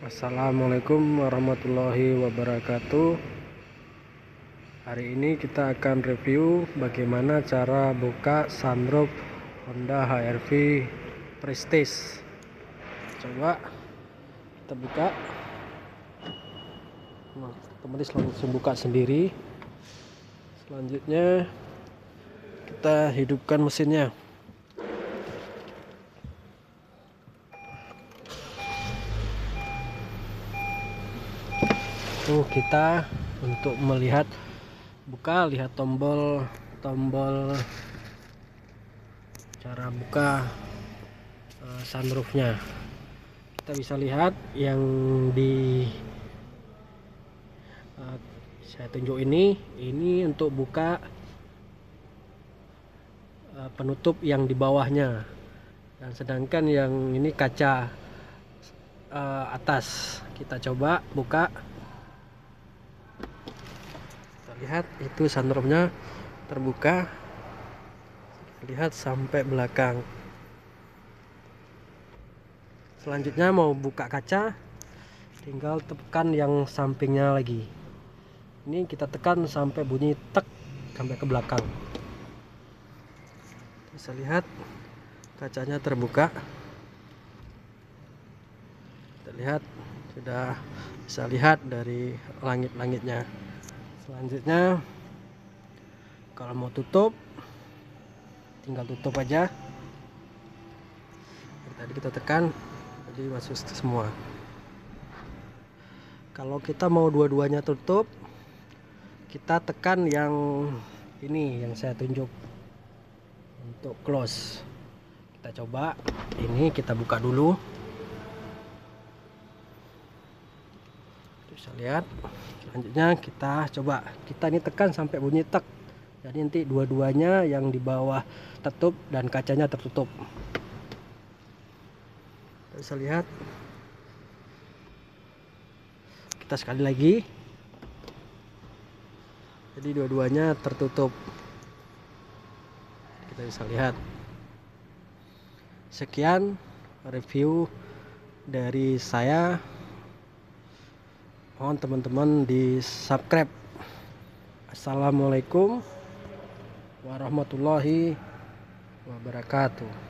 Assalamualaikum warahmatullahi wabarakatuh. Hari ini kita akan review bagaimana cara buka sunroof Honda HR-V Prestige. Coba kita buka. Nah, otomatis langsung buka sendiri. Selanjutnya kita hidupkan mesinnya. Kita untuk melihat lihat tombol cara buka sunroofnya. Kita bisa lihat yang di saya tunjuk ini untuk buka penutup yang di bawahnya, dan sedangkan yang ini kaca atas. Kita coba buka. Lihat, itu sunroofnya terbuka, lihat sampai belakang. Selanjutnya mau buka kaca, tinggal tekan yang sampingnya lagi. Ini kita tekan sampai bunyi tek sampai ke belakang. Bisa lihat kacanya terbuka. Kita lihat, sudah bisa lihat dari langit-langitnya. Selanjutnya kalau mau tutup, tinggal tutup aja. Tadi kita tekan, jadi masuk semua. Kalau kita mau dua-duanya tutup, kita tekan yang ini yang saya tunjuk untuk close. Kita coba, ini kita buka dulu. Bisa lihat. Selanjutnya kita coba, kita ini tekan sampai bunyi tek, jadi nanti dua-duanya yang di bawah tertutup dan kacanya tertutup. Bisa lihat, kita sekali lagi, jadi dua-duanya tertutup. Kita bisa lihat. Sekian review dari saya. Mohon teman-teman di subscribe. Assalamualaikum warahmatullahi wabarakatuh.